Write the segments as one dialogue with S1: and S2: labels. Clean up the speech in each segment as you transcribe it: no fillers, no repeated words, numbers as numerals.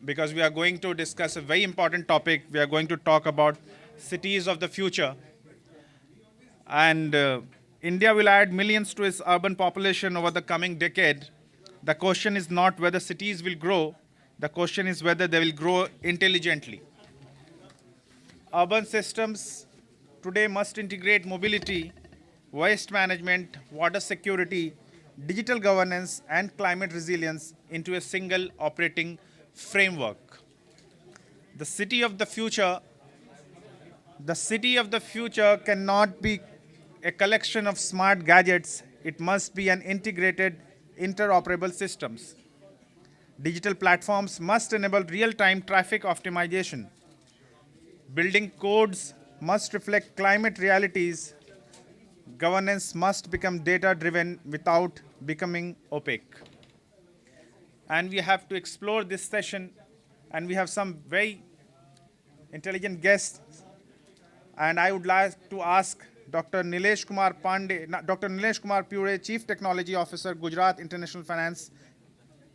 S1: because we are going to discuss a very important topic. We are going to talk about cities of the future. And India will add millions to its urban population over the coming decade. The question is not whether cities will grow, the question is whether they will grow intelligently. Urban systems today must integrate mobility, waste management, water security, digital governance, and climate resilience into a single operating framework. The city of the future, the city of the future cannot be a collection of smart gadgets. It must be an integrated, interoperable systems. Digital platforms must enable real-time traffic optimization. Building codes must reflect climate realities. Governance must become data-driven without becoming opaque. And we have to explore this session, and we have some very intelligent guests. And I would like to ask Dr. Nilesh Kumar Dr. Nilesh Kumar Pure, Chief Technology Officer, Gujarat International Finance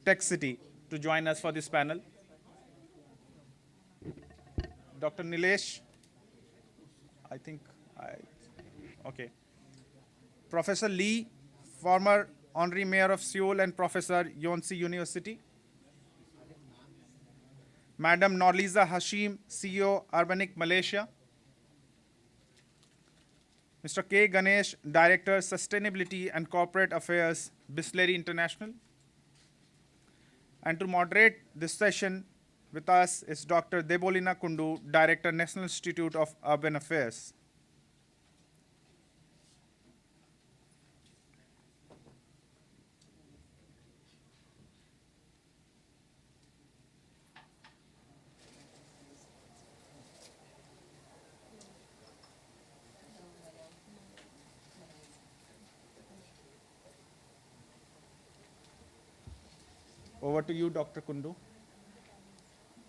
S1: Tech City, to join us for this panel. Dr. Nilesh, I think okay. Professor Lee, former Honorary Mayor of Seoul and Professor, Yonsei University. Madam Norliza Hashim, CEO, Urbanic Malaysia. Mr. K. Ganesh, Director, Sustainability and Corporate Affairs, Bisleri International. And to moderate this session with us is Dr. Debolina Kundu, Director, National Institute of Urban Affairs. Over to you, Dr. Kundu.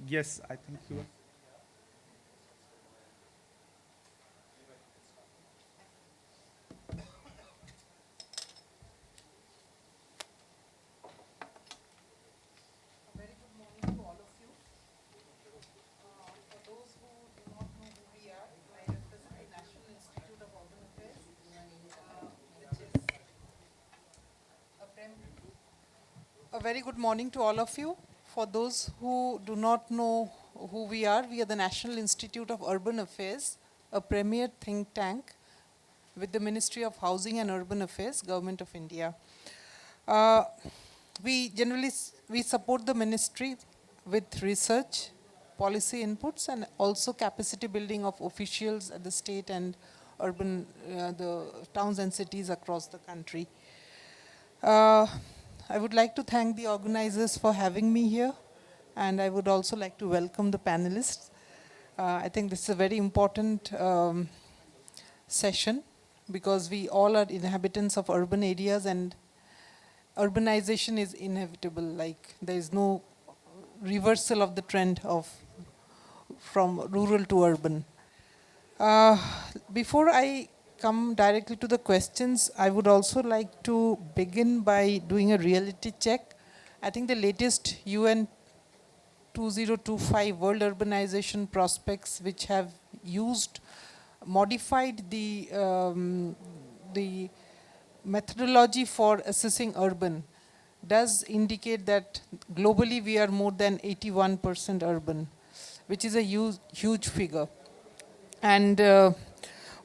S1: Yes, I think you are.
S2: Very good morning to all of you. For those who do not know who we are, I represent the National Institute of Urban Affairs, which is a very good morning to all of you. For those who do not know who we are the National Institute of Urban Affairs, a premier think tank with the Ministry of Housing and Urban Affairs, Government of India. We support the ministry with research, policy inputs, and also capacity building of officials at the state and urban, the towns and cities across the country. I would like to thank the organizers for having me here, and I would also like to welcome the panelists. I think this is a very important session because we all are inhabitants of urban areas, and urbanization is inevitable. Like, there is no reversal of the trend from rural to urban. Before I come directly to the questions, I would also like to begin by doing a reality check. I think the latest UN 2025 World Urbanization Prospects, which have modified the methodology for assessing urban, does indicate that globally we are more than 81% urban, which is a huge figure. And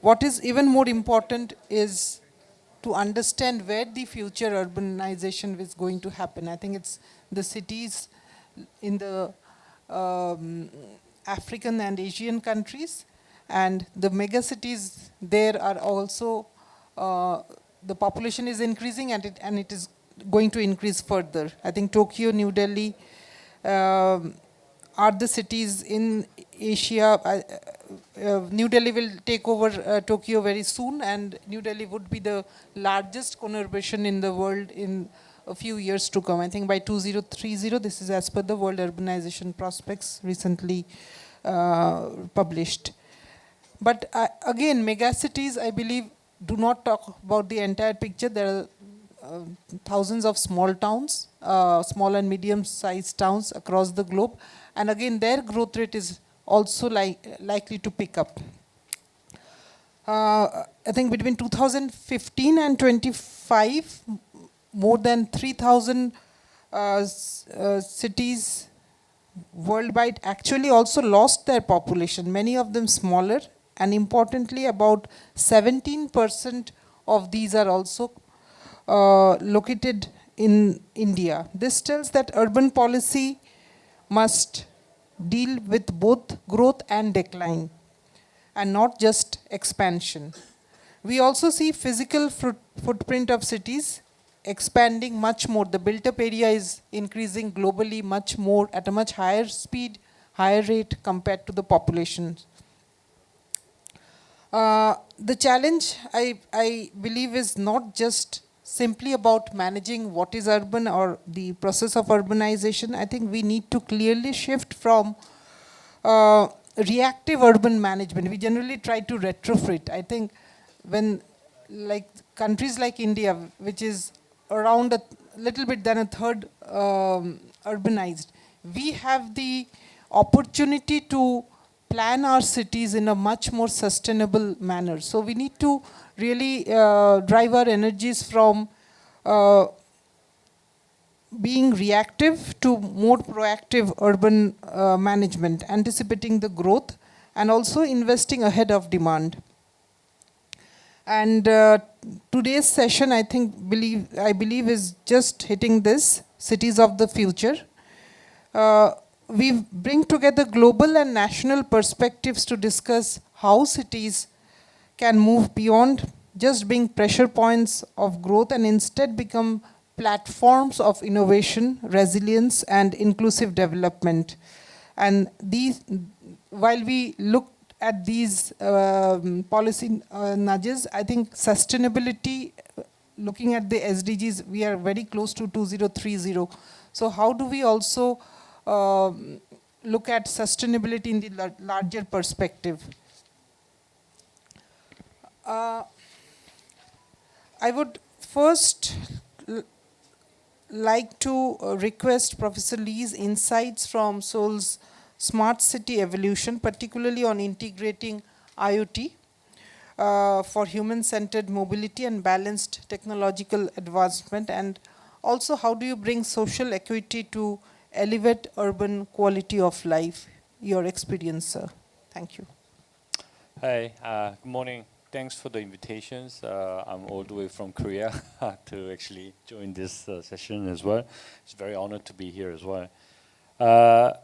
S2: what is even more important is to understand where the future urbanization is going to happen. I think it's the cities in the African and Asian countries, and the mega cities there are also, the population is increasing, and it is going to increase further. I think Tokyo, New Delhi are the cities in Asia. New Delhi will take over Tokyo very soon, and New Delhi would be the largest conurbation in the world in a few years to come. I think by 2030, this is as per the World Urbanization Prospects recently published. But again, megacities, I believe, do not talk about the entire picture. There are thousands of small towns, small and medium-sized towns across the globe. And again, their growth rate is also likely to pick up. I think between 2015 and 25, more than 3,000 cities worldwide actually also lost their population, many of them smaller, and importantly, about 17% of these are also located in India. This tells that urban policy must deal with both growth and decline, and not just expansion. We also see physical footprint of cities expanding much more. The built-up area is increasing globally much more, at a much higher speed, higher rate compared to the population. The challenge, I believe, is not just simply about managing what is urban or the process of urbanization. I think we need to clearly shift from reactive urban management. We generally try to retrofit. I think when countries like India, which is around a little bit than a third urbanized, we have the opportunity to plan our cities in a much more sustainable manner. So we need to really drive our energies from being reactive to more proactive urban management, anticipating the growth and also investing ahead of demand. And today's session, I believe is just hitting this, cities of the future. We bring together global and national perspectives to discuss how cities can move beyond just being pressure points of growth and instead become platforms of innovation, resilience, and inclusive development. And these, while we look at these policy nudges, I think sustainability, looking at the SDGs, we are very close to 2030. So how do we also look at sustainability in the larger perspective? I would first like to request Professor Lee's insights from Seoul's Smart City Evolution, particularly on integrating IoT for human-centered mobility and balanced technological advancement, and also how do you bring social equity to elevate urban quality of life? Your experience, sir. Thank you.
S3: Hi, good morning. Thanks for the invitations. I'm all the way from Korea to actually join this session as well. It's very honored to be here as well.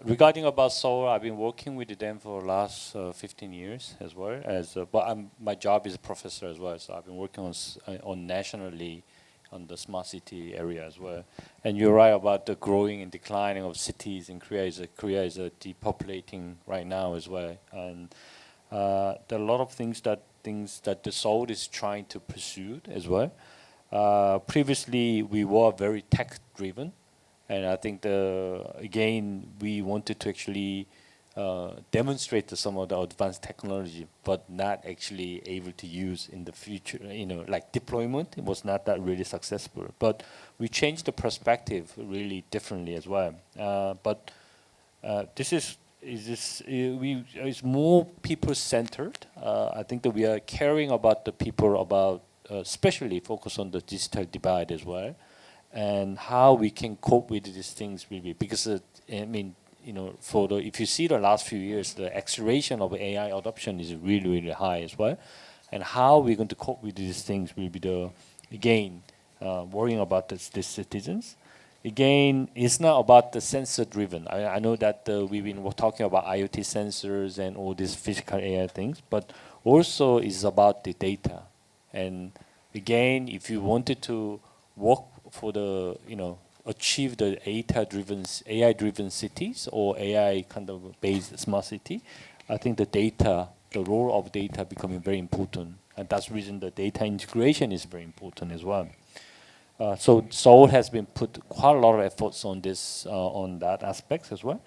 S3: Regarding about Seoul, I've been working with them for the last 15 years as well. But my job is a professor as well, so I've been working on nationally on the smart city area as well. And you're right about the growing and declining of cities in Korea. Korea is depopulating right now as well. And there are a lot of things that the Seoul is trying to pursue as well. Previously, we were very tech-driven, and I think again we wanted to actually demonstrate some of the advanced technology, but not actually able to use in the future. Like deployment, it was not that really successful. But we changed the perspective really differently as well. But it's more people-centered. I think that we are caring about the people, especially focus on the digital divide as well, and how we can cope with these things really. Because if you see the last few years, the acceleration of AI adoption is really, really high as well, and how we're going to cope with these things will be worrying about the citizens. Again, it's not about the sensor-driven. I know that we've been talking about IoT sensors and all these physical AI things, but also it's about the data. And again, if you wanted to work for achieve the AI-driven cities or AI kind of based smart city, I think the role of data becoming very important. And that's the reason the data integration is very important as well. So Seoul has been put quite a lot of efforts on that aspect as well.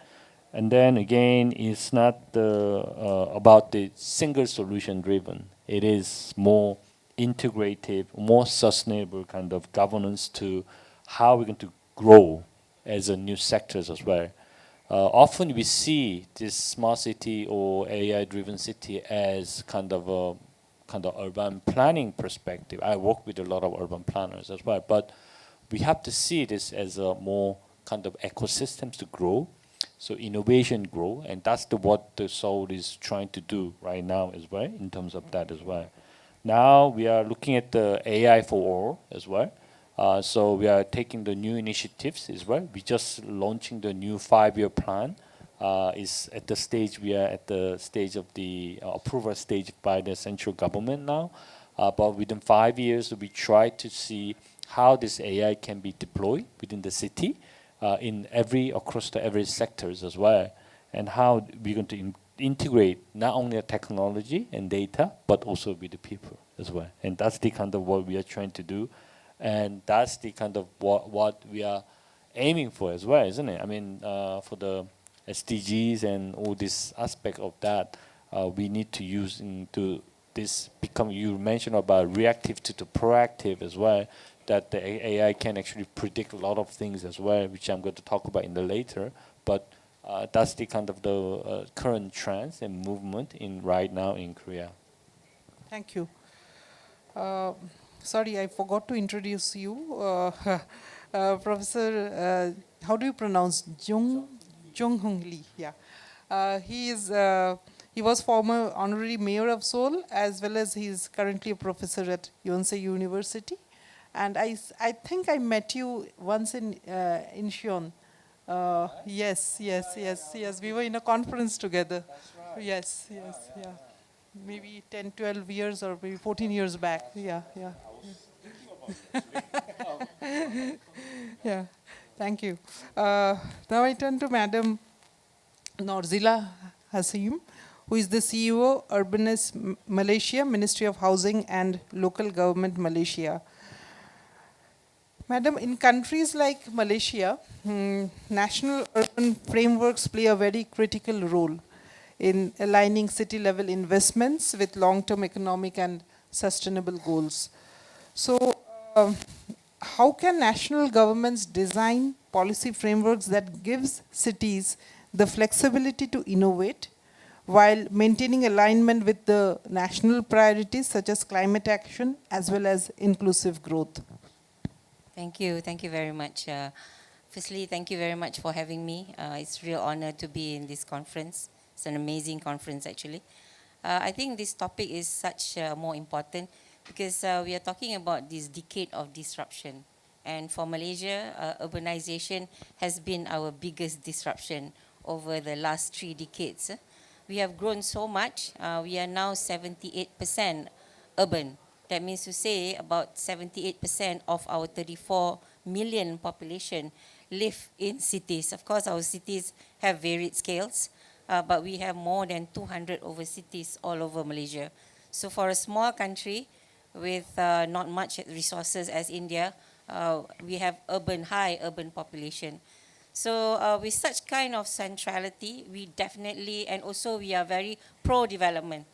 S3: And then again, it's not about the single solution driven. It is more integrative, more sustainable kind of governance to how we're going to grow as a new sectors as well. Often we see this smart city or AI-driven city as kind of a urban planning perspective. I work with a lot of urban planners as well, but we have to see this as a more kind of ecosystems to grow, so innovation grow, and that's what the Seoul is trying to do right now as well in terms of that as well. Now we are looking at the AI for all as well. So we are taking the new initiatives as well. We just launching the new 5-year plan. Is at the stage, we are at the stage of the approval stage by the central government now. But within 5 years, we try to see how this AI can be deployed within the city across every sectors as well, and how we're going to integrate not only the technology and data, but also with the people as well. And that's the kind of what we are trying to do. And that's the kind of what we are aiming for as well, isn't it? I mean, for the SDGs and all this aspect of that, we need to use into this become, you mentioned about reactive to the proactive as well, that the AI can actually predict a lot of things as well, which I'm going to talk about in the later. But that's the kind of the current trends and movement in right now in Korea.
S2: Thank you. Sorry, I forgot to introduce you. Professor, how do you pronounce Jung-Hung Lee? Yeah. He was former honorary mayor of Seoul, as well as he is currently a professor at Yonsei University. And I think I met you once in Incheon. Yes. We were in a conference together.
S1: That's right.
S2: Yes, yeah. Maybe 10, 12 years or maybe 14 years back. Yeah.
S1: I was thinking about it.
S2: Yeah, thank you. Now I turn to Madam Norzila Hasim, who is the CEO, Urbanist Malaysia, Ministry of Housing and Local Government Malaysia. Madam, in countries like Malaysia, national urban frameworks play a very critical role in aligning city-level investments with long-term economic and sustainable goals. So, how can national governments design policy frameworks that gives cities the flexibility to innovate while maintaining alignment with the national priorities such as climate action as well as inclusive growth?
S4: Thank you very much. Firstly, thank you very much for having me. It's a real honor to be in this conference. It's an amazing conference, actually. I think this topic is such more important because we are talking about this decade of disruption. And for Malaysia, urbanization has been our biggest disruption over the last 3 decades. We have grown so much. We are now 78% urban. That means to say about 78% of our 34 million population live in cities. Of course, our cities have varied scales. But we have more than 200 over cities all over Malaysia. So for a small country with not much resources as India, we have high urban population. So with such kind of centrality, we definitely, and also we are very pro-development.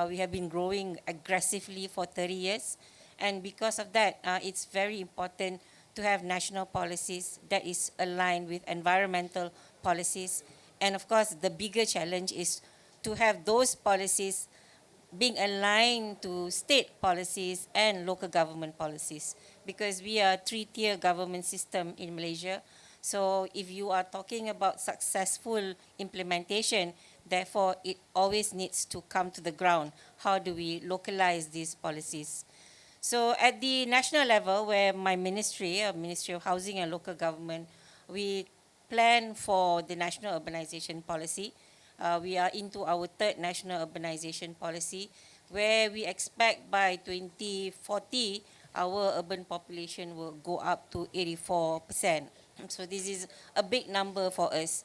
S4: We have been growing aggressively for 30 years. And because of that, it's very important to have national policies that is aligned with environmental policies. And of course, the bigger challenge is to have those policies being aligned to state policies and local government policies, because we are a 3-tier government system in Malaysia. So if you are talking about successful implementation, therefore it always needs to come to the ground. How do we localize these policies? So at the national level, where my ministry, Ministry of Housing and Local Government, we plan for the national urbanization policy. We are into our 3rd national urbanization policy, where we expect by 2040, our urban population will go up to 84%. So this is a big number for us.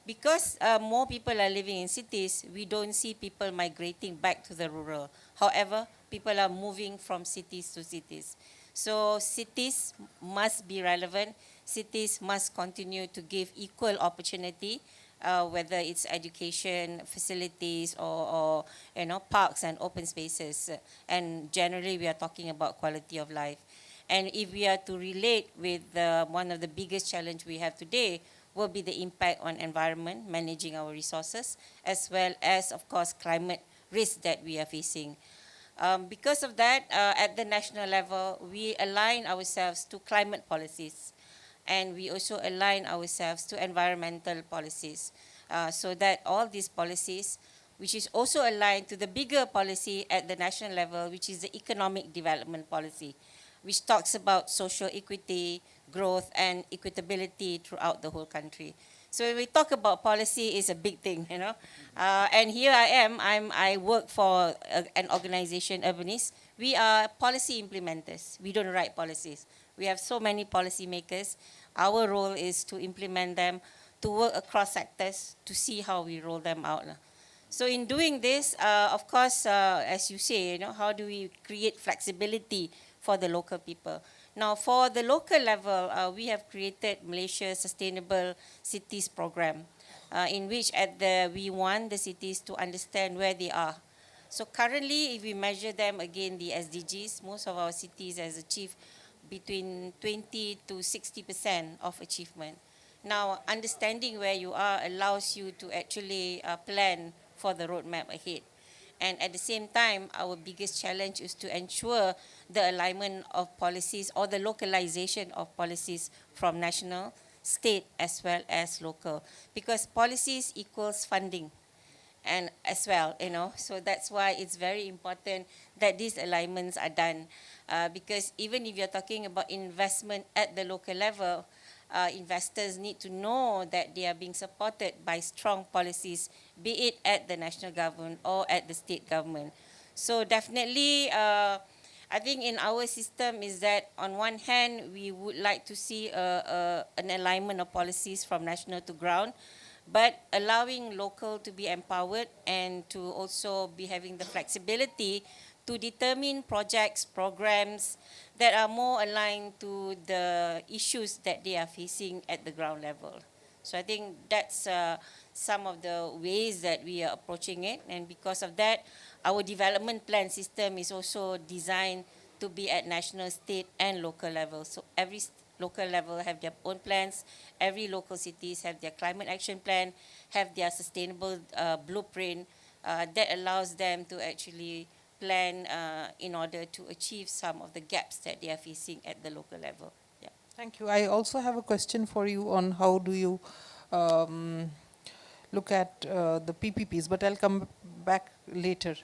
S4: Because more people are living in cities, we don't see people migrating back to the rural. However, people are moving from cities to cities. So cities must be relevant. Cities must continue to give equal opportunity whether it's education, facilities, or parks and open spaces. And generally, we are talking about quality of life. And if we are to relate with one of the biggest challenge we have today, will be the impact on environment, managing our resources, as well as, of course, climate risk that we are facing. Because of that, at the national level, we align ourselves to climate policies, and we also align ourselves to environmental policies, so that all these policies, which is also aligned to the bigger policy at the national level, which is the economic development policy, which talks about social equity, growth, and equitability throughout the whole country. So when we talk about policy, it's a big thing, you know. And here I am. I work for an organization, Urbanist. We are policy implementers. We don't write policies. We have so many policy makers. Our role is to implement them, to work across sectors, to see how we roll them out. So in doing this, of course, as you say, you know, how do we create flexibility for the local people? Now, for the local level, we have created Malaysia Sustainable Cities Program, in which we want the cities to understand where they are. So currently, if we measure them again, the SDGs, most of our cities has achieved between 20 to 60% of achievement. Now, understanding where you are allows you to actually plan for the roadmap ahead. And at the same time, our biggest challenge is to ensure the alignment of policies or the localization of policies from national, state, as well as local. Because policies equals funding and as well, you know. So that's why it's very important that these alignments are done. Because even if you're talking about investment at the local level, investors need to know that they are being supported by strong policies, be it at the national government or at the state government. So definitely, I think in our system is that on one hand, we would like to see an alignment of policies from national to ground, but allowing local to be empowered and to also be having the flexibility to determine projects, programs that are more aligned to the issues that they are facing at the ground level. So I think that's some of the ways that we are approaching it. And because of that, our development plan system is also designed to be at national, state, and local level. So every local level have their own plans. Every local cities have their climate action plan, have their sustainable blueprint that allows them to actually plan in order to achieve some of the gaps that they are facing at the local level. Yeah.
S2: Thank you. I also have a question for you on how do you look at the PPPs, but I'll come back later.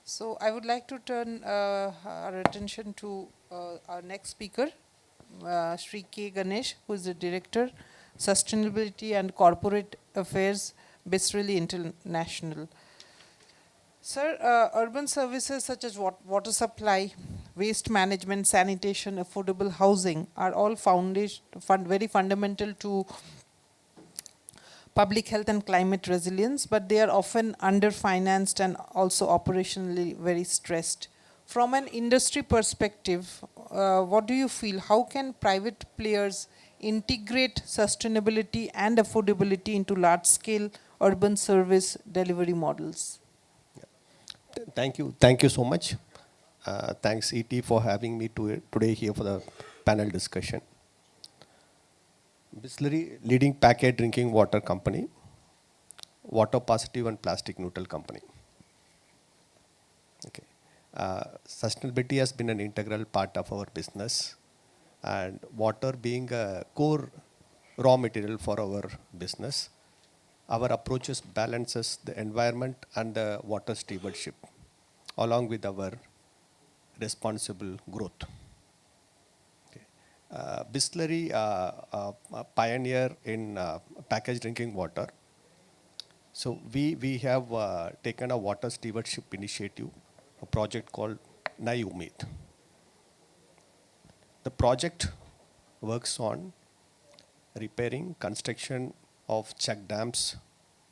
S2: So I would like to turn our attention to our next speaker, Shri K. Ganesh, who is the Director, Sustainability and Corporate Affairs, Bisreli International. Sir, urban services such as water supply, waste management, sanitation, affordable housing are all very fundamental to public health and climate resilience, but they are often underfinanced and also operationally very stressed. From an industry perspective, what do you feel? How can private players integrate sustainability and affordability into large-scale urban service delivery models?
S5: Thank you. Thank you so much. Thanks, ET, for having me today here for the panel discussion. Bisleri, leading packet drinking water company, water positive and plastic neutral company. Okay. Sustainability has been an integral part of our business, and water being a core raw material for our business, our approaches balances the environment and the water stewardship, along with our responsible growth. Bisleri, a pioneer in packaged drinking water. So we have taken a water stewardship initiative, a project called Nai Umeed. The project works on repairing, construction of check dams,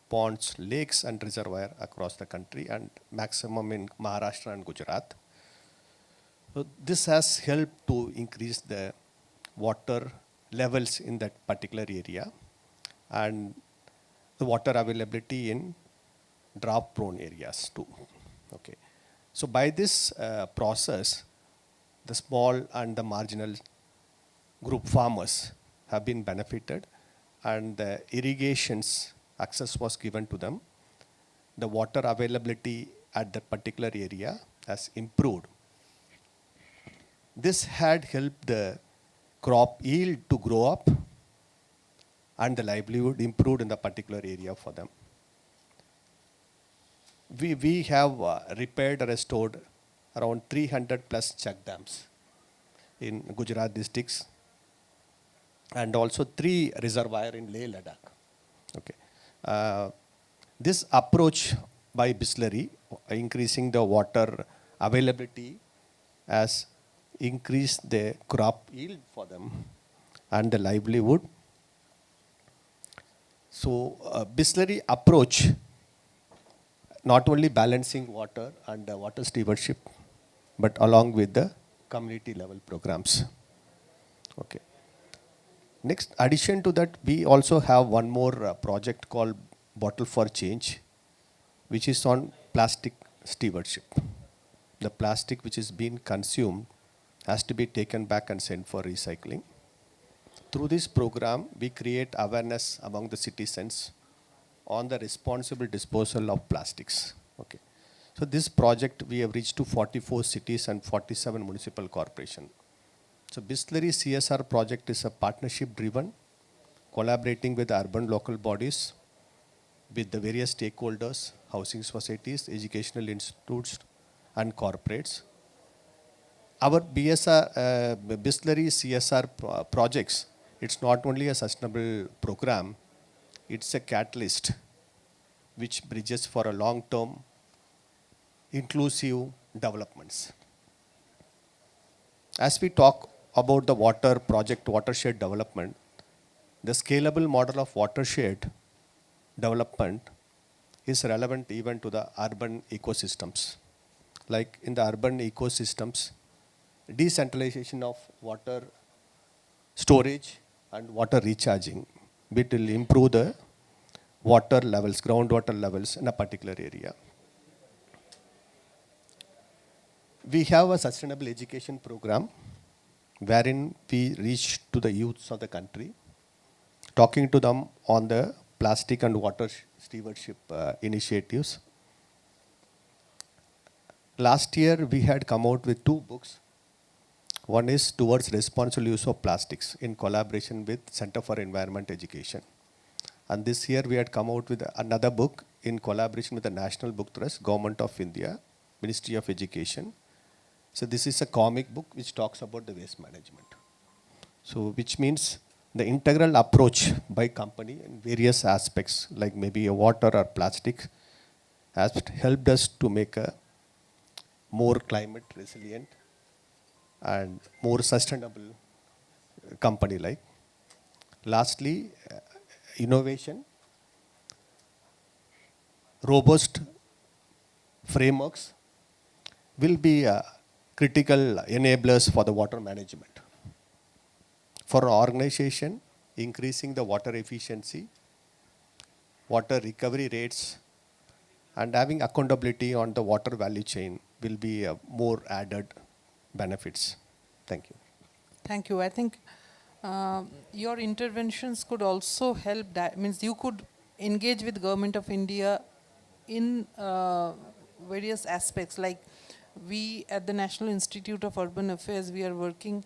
S5: ponds, lakes and reservoir across the country, and maximum in Maharashtra and Gujarat. So this has helped to increase the water levels in that particular area, and the water availability in drought-prone areas too. Okay. So by this process, the small and the marginal group farmers have been benefited, and the irrigations access was given to them. The water availability at that particular area has improved. This had helped the crop yield to grow up and the livelihood improved in the particular area for them. We have repaired or restored around 300 plus check dams in Gujarat districts and also 3 reservoirs in Leh Ladakh. Okay. This approach by Bisleri, increasing the water availability, has increased the crop yield for them and the livelihood. So Bisleri approach not only balancing water and water stewardship, but along with the community level programs. Okay. Next, addition to that, we also have one more project called Bottle for Change, which is on plastic stewardship. The plastic which is being consumed has to be taken back and sent for recycling. Through this program, we create awareness among the citizens on the responsible disposal of plastics. Okay. So this project we have reached to 44 cities and 47 municipal corporations. So Bisleri CSR project is a partnership driven, collaborating with urban local bodies, with the various stakeholders, housing societies, educational institutes, and corporates. Our Bisleri CSR projects, it's not only a sustainable program, it's a catalyst which bridges for a long-term inclusive developments. As we talk about the water project, watershed development, the scalable model of watershed development is relevant even to the urban ecosystems. Like in the urban ecosystems, decentralization of water storage and water recharging, it will improve the water levels, groundwater levels in a particular area. We have a sustainable education program wherein we reach to the youths of the country, talking to them on the plastic and water stewardship initiatives. Last year, we had come out with 2 books. One is towards responsible use of plastics in collaboration with Center for Environment Education. And this year, we had come out with another book in collaboration with the National Book Trust, Government of India, Ministry of Education. So this is a comic book which talks about the waste management. So which means the integral approach by company in various aspects, like maybe a water or plastic, has helped us to make a more climate resilient and more sustainable company like. Lastly, innovation, robust frameworks will be critical enablers for the water management. For an organization, increasing the water efficiency, water recovery rates, and having accountability on the water value chain will be more added benefits. Thank you.
S2: Thank you. I think your interventions could also help, that means you could engage with Government of India in various aspects, like we at the National Institute of Urban Affairs, we are working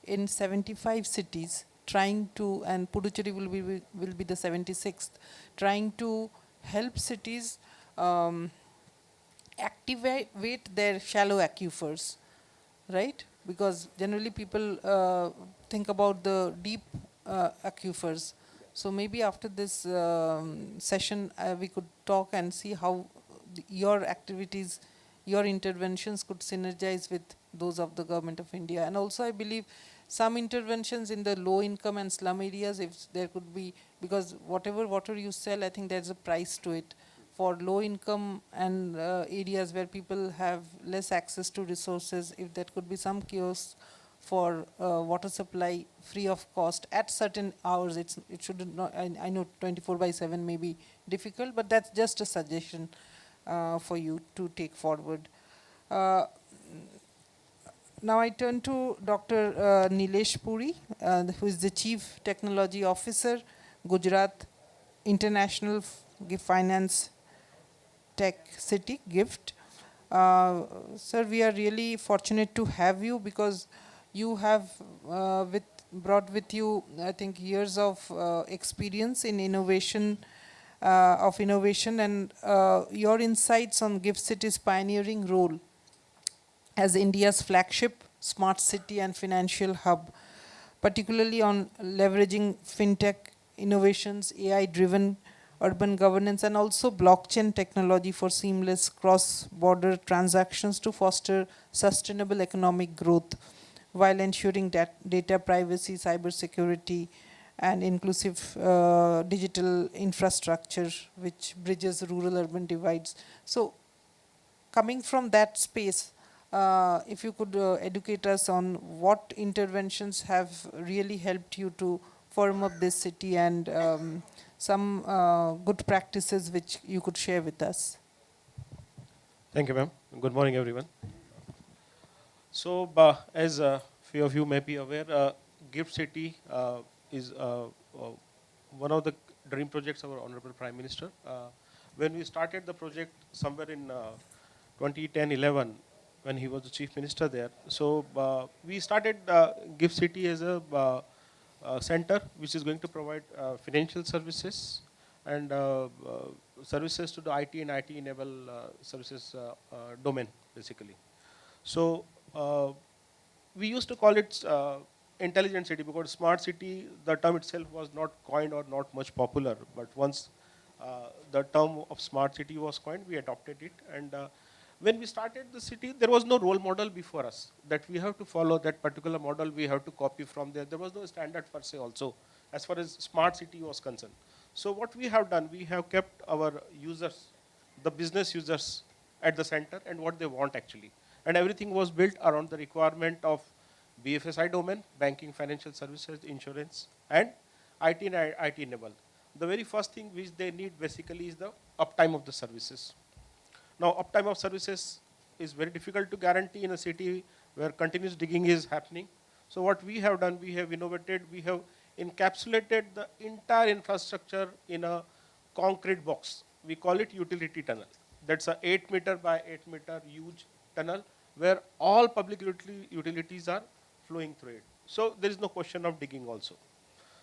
S2: in 75 cities, trying to, and Puducherry will be the 76th, trying to help cities activate their shallow aquifers, right? Because generally people think about the deep aquifers. So maybe after this session, we could talk and see how your activities, your interventions could synergize with those of the Government of India. And also I believe some interventions in the low income and slum areas, if there could be, because whatever water you sell, I think there's a price to it. For low income and areas where people have less access to resources, if there could be some kiosks for water supply free of cost at certain hours. It should not. I know 24/7 may be difficult, but that's just a suggestion for you to take forward. Uh, Now I turn to Dr. Nilesh Puri, who is the Chief Technology Officer, Gujarat International Finance Tech City, GIFT. Sir, we are really fortunate to have you because you have brought with you, I think, years of experience in innovation, and your insights on GIFT City's pioneering role as India's flagship smart city and financial hub, particularly on leveraging fintech innovations, AI-driven urban governance, and also blockchain technology for seamless cross-border transactions to foster sustainable economic growth while ensuring that data privacy, cybersecurity, and inclusive digital infrastructure which bridges rural-urban divides. So coming from that space, if you could educate us on what interventions have really helped you to firm up this city, and some good practices which you could share with us.
S6: Thank you, ma'am. Good morning, everyone. So, as few of you may be aware, GIFT City is one of the dream projects of our Honorable Prime Minister. When we started the project somewhere in 2010-11, when he was the Chief Minister there, so we started GIFT City as a center which is going to provide financial services and services to the IT and IT-enabled services domain, basically. So we used to call it intelligent city because smart city, the term itself was not coined or not much popular. But once the term of smart city was coined, we adopted it. And when we started the city, there was no role model before us that we have to follow that particular model, we have to copy from there. There was no standard per se also, as far as smart city was concerned. So what we have done, we have kept our users, the business users at the center and what they want actually. And everything was built around the requirement of BFSI domain, banking, financial services, insurance, and IT and IT enabled. The very first thing which they need basically is the uptime of the services. Now, uptime of services is very difficult to guarantee in a city where continuous digging is happening. So what we have done, we have innovated, we have encapsulated the entire infrastructure in a concrete box. We call it utility tunnel. That's a 8 meter by 8 meter huge tunnel where all public utilities are flowing through it. So there is no question of digging also.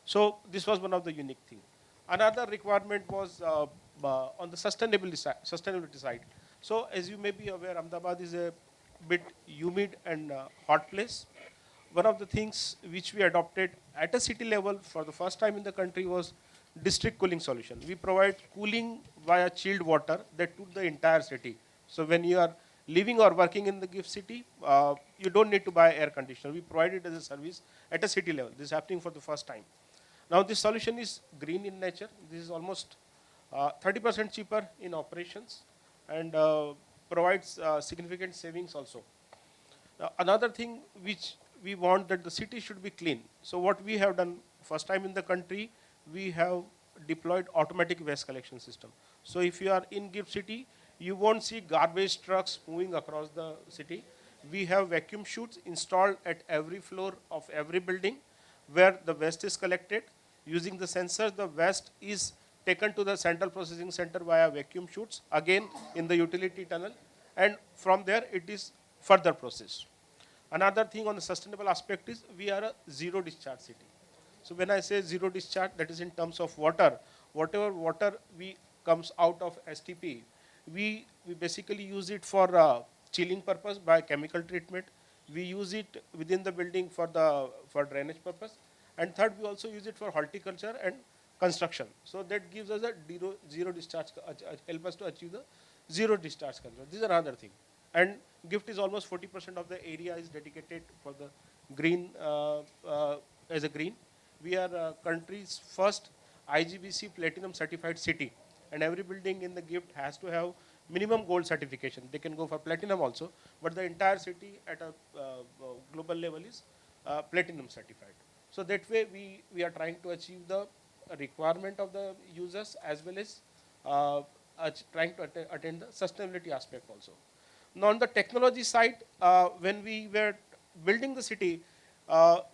S6: So this was one of the unique things. Another requirement was on the sustainability side. So as you may be aware, Ahmedabad is a bit humid and hot place. One of the things which we adopted at a city level for the first time in the country was district cooling solution. We provide cooling via chilled water that to the entire city. So when you are living or working in the GIFT City, you don't need to buy air conditioner. We provide it as a service at a city level. This is happening for the first time. Now this solution is green in nature. This is almost 30% cheaper in operations and provides significant savings also. Another thing which we want that the city should be clean. So what we have done first time in the country, we have deployed automatic waste collection system. So if you are in GIFT City, you won't see garbage trucks moving across the city. We have vacuum chutes installed at every floor of every building where the waste is collected. Using the sensors, the waste is taken to the central processing center via vacuum chutes, again in the utility tunnel, and from there it is further processed. Another thing on the sustainable aspect is we are a zero discharge city. So when I say zero discharge, that is in terms of water. Whatever water comes out of STP, we basically use it for chilling purpose by chemical treatment. We use it within the building for drainage purpose. And third, we also use it for horticulture and construction. So that gives us a zero discharge, help us to achieve the zero discharge control. This is another thing. And GIFT is almost 40% of the area is dedicated for the green, as a green. We are country's first IGBC platinum certified city. And every building in the GIFT has to have minimum gold certification. They can go for platinum also, but the entire city at a global level is platinum certified. So that way we are trying to achieve the requirement of the users as well as trying to attain the sustainability aspect also. Now on the technology side, when we were building the city,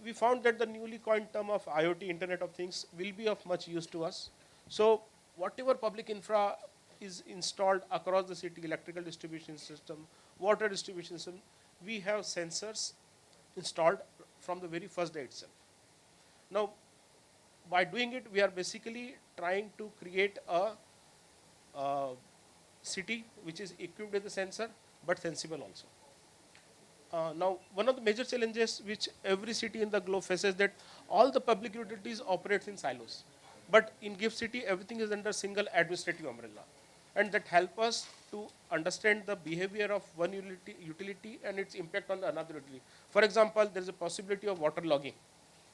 S6: we found that the newly coined term of IoT, Internet of Things, will be of much use to us. So whatever public infra is installed across the city, electrical distribution system, water distribution system, we have sensors installed from the very first day itself. Now, by doing it, we are basically trying to create a city which is equipped with a sensor, but sensible also. Now, one of the major challenges which every city in the globe faces that all the public utilities operate in silos. But in GIFT City, everything is under single administrative umbrella. And that help us to understand the behavior of one utility and its impact on another utility. For example, there is a possibility of water logging,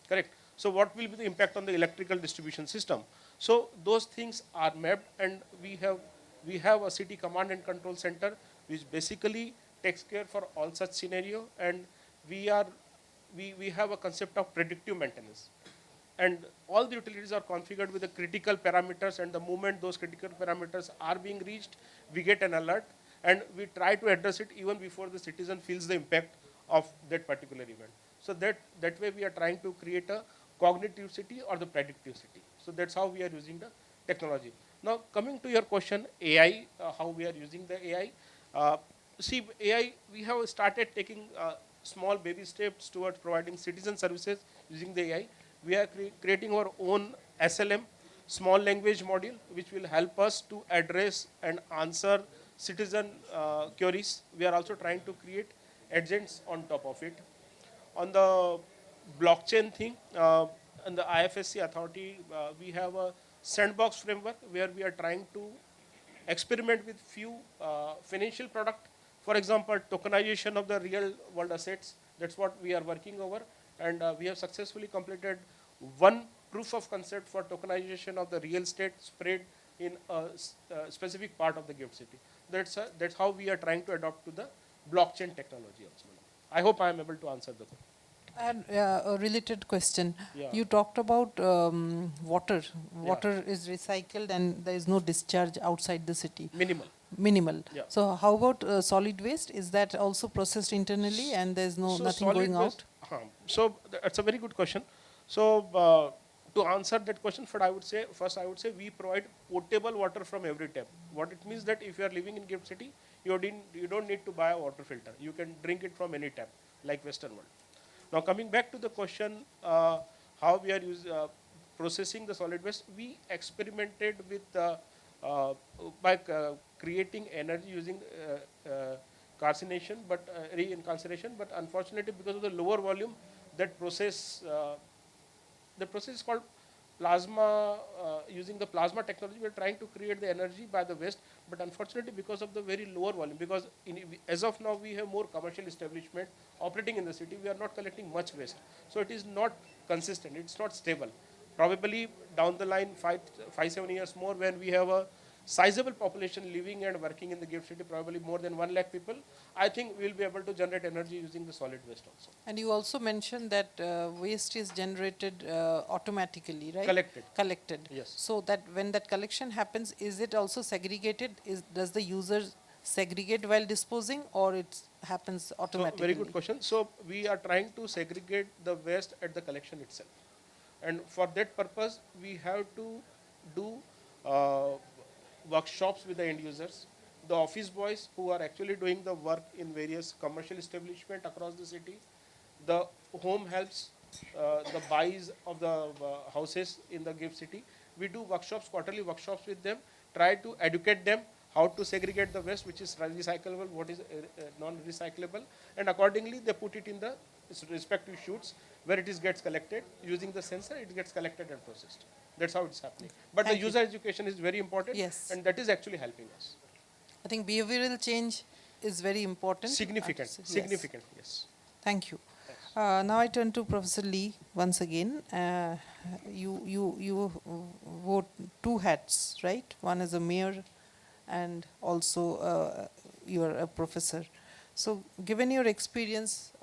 S6: correct? So what will be the impact on the electrical distribution system? So those things are mapped, and we have a city command and control center which basically takes care for all such scenario, and we have a concept of predictive maintenance. And all the utilities are configured with the critical parameters, and the moment those critical parameters are being reached, we get an alert, and we try to address it even before the citizen feels the impact of that particular event. So that way we are trying to create a cognitive city or the predictive city. So that's how we are using the technology. Now coming to your question, AI, how we are using the AI. See, AI, we have started taking small baby steps towards providing citizen services using the AI. We are creating our own SLM, small language module, which will help us to address and answer citizen queries. We are also trying to create agents on top of it. On the blockchain thing, and the IFSC authority, we have a sandbox framework where we are trying to experiment with few financial product. For example, tokenization of the real world assets. That's what we are working over. And we have successfully completed one proof of concept for tokenization of the real estate spread in a specific part of the GIFT City. That's how we are trying to adopt to the blockchain technology also. I hope I am able to answer the question.
S2: And a related question.
S6: Yeah.
S2: You talked about water. Water is recycled and there is no discharge outside the city. Minimal.
S6: Yeah.
S2: So how about solid waste? Is that also processed internally and there is nothing going out?
S6: So that's a very good question. So to answer that question, first I would say we provide potable water from every tap. What it means that if you are living in GIFT City, you don't need to buy a water filter. You can drink it from any tap, like Western world. Now coming back to the question, how we are processing the solid waste, we experimented with by creating energy using calcination, but reincarceration. But unfortunately, because of the lower volume, that process is called plasma. Using the plasma technology, we are trying to create the energy by the waste. But unfortunately, because of the very lower volume, because as of now we have more commercial establishment operating in the city, we are not collecting much waste. So it is not consistent. It's not stable. Probably down the line, 5-7 years more, when we have a sizable population living and working in the GIFT City, probably more than 1 lakh people, I think we will be able to generate energy using the solid waste also.
S2: And you also mentioned that waste is generated automatically, right? Collected.
S6: Yes.
S2: So that when that collection happens, is it also segregated? Does the user segregate while disposing, or it happens automatically?
S6: So very good question. So we are trying to segregate the waste at the collection itself. And for that purpose, we have to do workshops with the end users, the office boys who are actually doing the work in various commercial establishment across the city, the home helps, the buys of the houses in the GIFT City. We do workshops, quarterly workshops with them, try to educate them how to segregate the waste, which is recyclable, what is non-recyclable, and accordingly they put it in the respective chutes where gets collected. Using the sensor, it gets collected and processed. That's how it's happening. But the user education is very important,
S2: yes,
S6: and that is actually helping us.
S2: I think behavioral change is very important.
S6: Significant, yes.
S2: Thank you. Now I turn to Professor Lee once again. You wore 2 hats, right? One as a mayor and also you're a professor. So given your experience,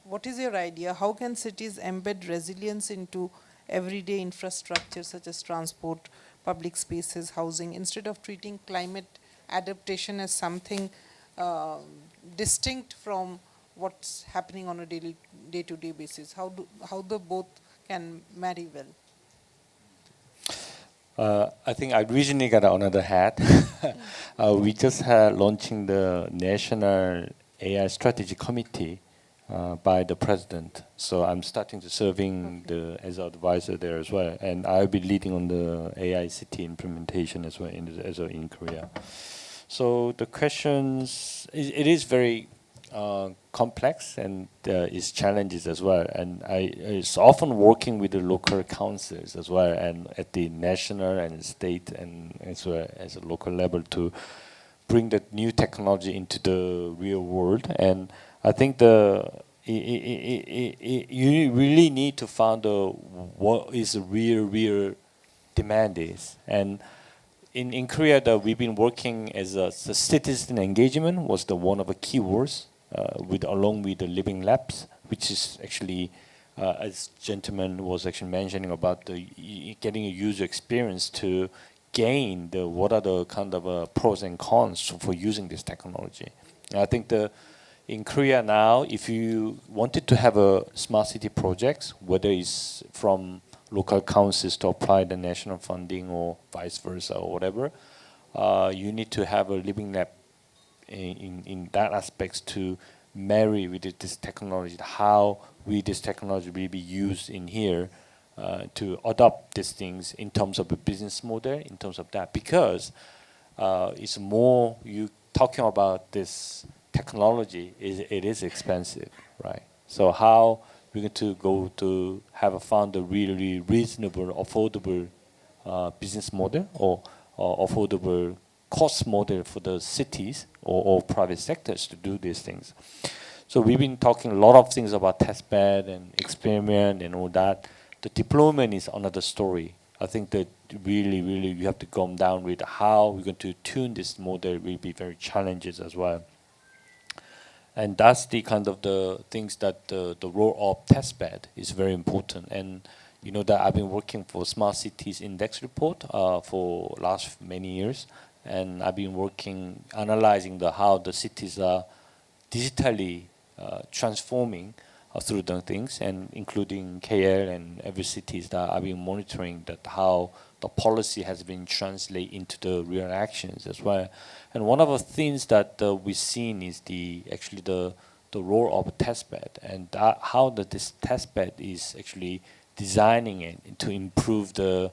S2: what is your idea? How can cities embed resilience into everyday infrastructure such as transport, public spaces, housing, instead of treating climate adaptation as something uh, distinct from what's happening on a daily day-to-day basis? How the both can marry well?
S3: I think I recently got another hat. We just had launching the National AI Strategy Committee by the president. So I'm starting to serving as an advisor there as well, and I'll be leading on the AI city implementation as well in Korea. So the questions, it is very complex and its challenges as well. And it's often working with the local councils as well, and at the national and state and as well as a local level to bring that new technology into the real world. And I think you really need to find what is the real demand is. And in Korea, we've been working as a citizen engagement was the one of the keywords along with the living labs, which is actually, as gentleman was actually mentioning about getting a user experience to gain what are the kind of pros and cons for using this technology. And I think in Korea now, if you wanted to have a smart city projects, whether it's from local councils to apply the national funding or vice versa or whatever, you need to have a living lab in that aspects to marry with this technology, how this technology will be used in here to adopt these things in terms of a business model, in terms of that, because it's more you talking about this technology, it is expensive, right? So how we're going to go to found a really reasonable, affordable business model or affordable cost model for the cities or private sectors to do these things. So we've been talking a lot of things about testbed and experiment and all that. The deployment is another story. I think that really you have to come down with how we're going to tune this model will be very challenges as well. And that's the kind of the things that the role of testbed is very important. And you know that I've been working for Smart Cities Index report for last many years, and I've been working analyzing how the cities are digitally transforming through the things, and including KL and every cities that I've been monitoring that how the policy has been translated into the real actions as well. And one of the things that we've seen is the role of a testbed and how this testbed is actually designing it to improve the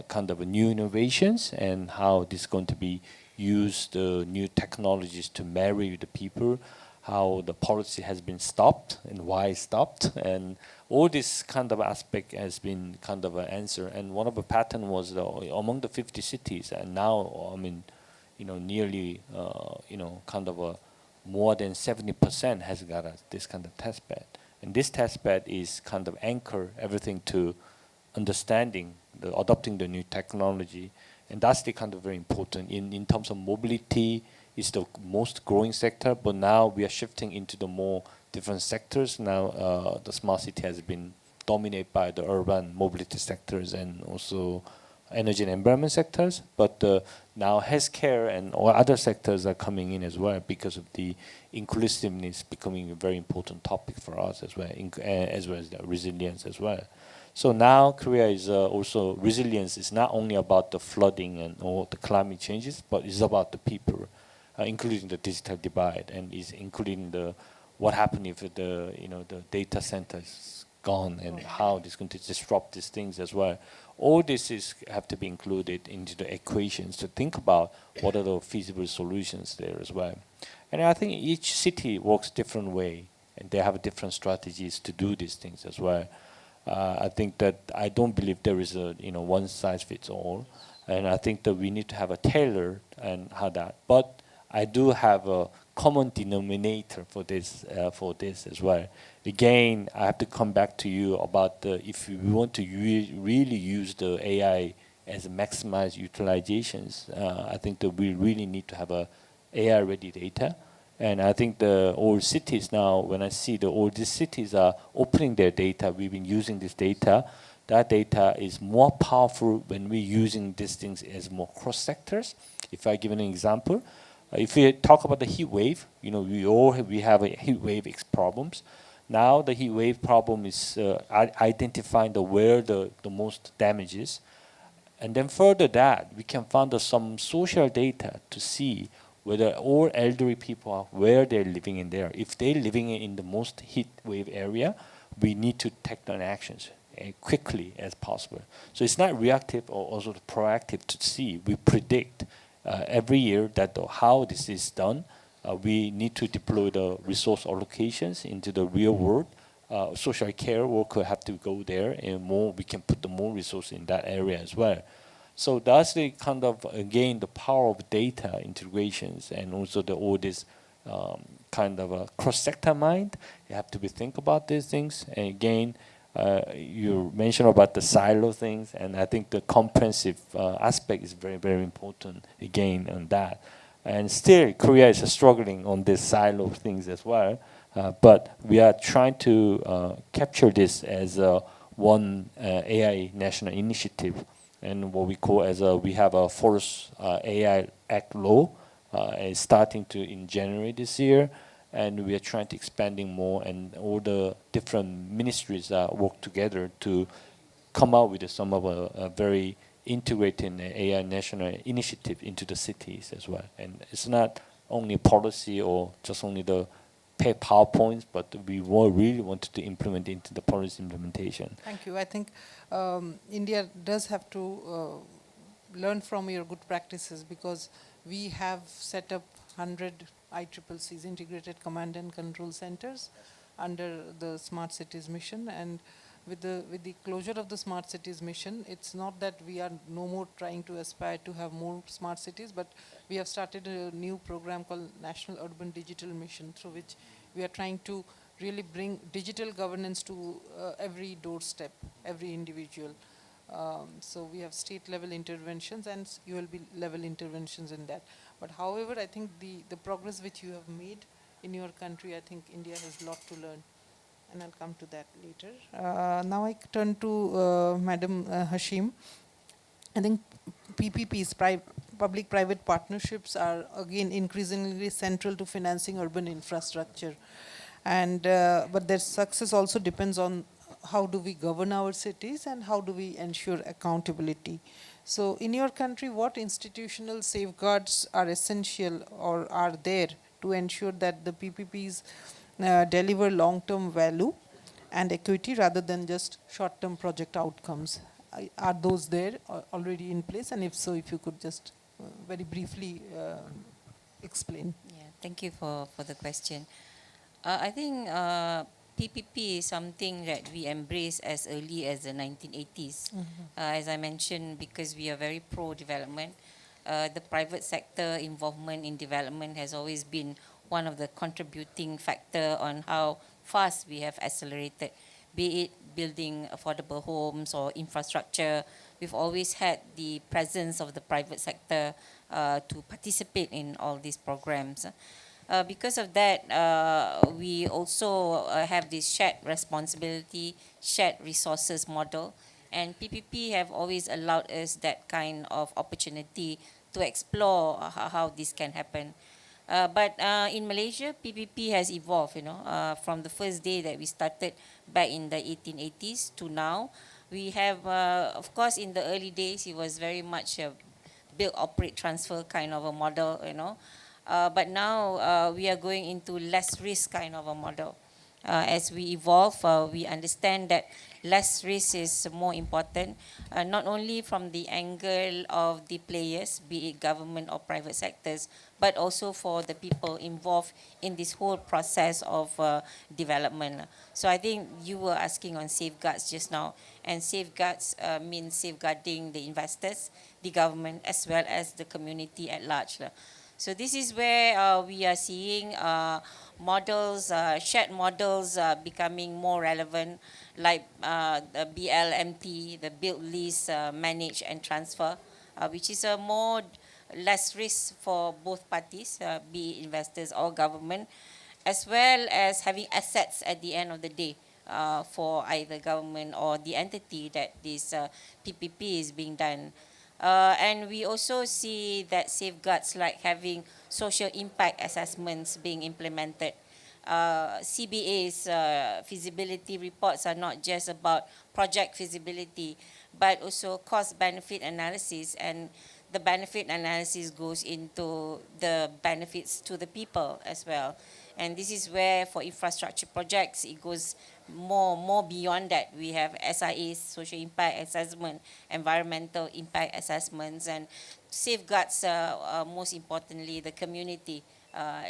S3: kind of new innovations and how this is going to be used, the new technologies to marry the people, how the policy has been stopped and why it stopped, and all this kind of aspect has been kind of an answer. And one of the pattern was among the 50 cities, and now I mean, nearly kind of more than 70% has got this kind of test bed, and this test bed is kind of anchor everything to understanding adopting the new technology, and that's the kind of very important in terms of mobility. Is the most growing sector, but now we are shifting into the more different sectors. Now the smart city has been dominated by the urban mobility sectors and also energy and environment sectors, but now healthcare and all other sectors are coming in as well because of the inclusiveness becoming a very important topic for us as well, as well as the resilience as well. So now Korea is also resilience is not only about the flooding and all the climate changes, but it's about the people. Including the digital divide, and is including what happened if the data centers gone and how this is going to disrupt these things as well. All this have to be included into the equations to think about what are the feasible solutions there as well. And I think each city works different way, and they have different strategies to do these things as well. I think that I don't believe there is a one size fits all, and I think that we need to have a tailor and how that, but I do have a common denominator for this as well. Again, I have to come back to you about if we want to really use the AI as a maximized utilizations. I think that we really need to have a AI-ready data, And I think the old cities now, when I see the old these cities are opening their data, we've been using this data. That data is more powerful when we're using these things as more cross sectors. If I give an example, if we talk about the heat wave, we have a heat wave problems. Now the heat wave problem is identifying where the most damage is. And then further that, we can find some social data to see whether all elderly people are where they're living in there. If they're living in the most heat wave area, we need to take the actions quickly as possible. So it's not reactive or also proactive to see. We predict every year that how this is done. We need to deploy the resource allocations into the real world. Social care worker have to go there, and more we can put the more resources in that area as well. So that's the kind of again the power of data integrations and also all this kind of a cross-sector mind. You have to think about these things. And again, you mentioned about the silo things, and I think the comprehensive aspect is very, very important again on that. And still, Korea is struggling on this silo of things as well. But we are trying to capture this as one AI national initiative, and what we call as we have a Forest AI Act law is starting to in January this year, and we are trying to expanding more, and all the different ministries work together to come out with some of a very integrated AI national initiative into the cities as well. And it's not only policy or just only the PowerPoints, but we really wanted to implement into the policy implementation.
S2: Thank you. I think India does have to learn from your good practices, because we have set up 100 ICCC's integrated command and control centers under the Smart Cities mission, and with the closure of the Smart Cities mission, it's not that we are no more trying to aspire to have more smart cities, but we have started a new program called National Urban Digital Mission, through which we are trying to really bring digital governance to every doorstep, every individual. So we have state level interventions and ULB level interventions in that. But however, I think the progress which you have made in your country, I think India has a lot to learn. And I'll come to that later. Now I turn to Madam Hashim. I think PPPs, public-private partnerships, are again increasingly central to financing urban infrastructure. And but their success also depends on how do we govern our cities and how do we ensure accountability. So in your country, what institutional safeguards are essential or are there to ensure that the PPPs deliver long-term value and equity rather than just short-term project outcomes? Are those there already in place? And if so, if you could just very briefly explain.
S4: Yeah, thank you for the question. I think PPP is something that we embrace as early as the 1980s. As I mentioned, because we are very pro-development, the private sector involvement in development has always been one of the contributing factor on how fast we have accelerated, be it building affordable homes or infrastructure. We've always had the presence of the private sector to participate in all these programs. Because of that, we also have this shared responsibility, shared resources model, and PPP have always allowed us that kind of opportunity to explore how this can happen. But in Malaysia, PPP has evolved, from the first day that we started back in the 1880s to now. We have, of course, in the early days, it was very much a build, operate, transfer kind of a model, but now we are going into less risk kind of a model. As we evolve, we understand that less risk is more important, not only from the angle of the players, be it government or private sectors, but also for the people involved in this whole process of development. So I think you were asking on safeguards just now, and safeguards means safeguarding the investors, the government, as well as the community at large. So this is where we are seeing models, shared models becoming more relevant, like the BLMT, the build, lease, manage and transfer, which is a more less risk for both parties, be it investors or government, as well as having assets at the end of the day for either government or the entity that this PPP is being done. And we also see that safeguards like having social impact assessments being implemented. CBA's feasibility reports are not just about project feasibility, but also cost benefit analysis, and the benefit analysis goes into the benefits to the people as well. And this is where for infrastructure projects, it goes more beyond that. We have SIA's social impact assessment, environmental impact assessments, and safeguards, most importantly, the community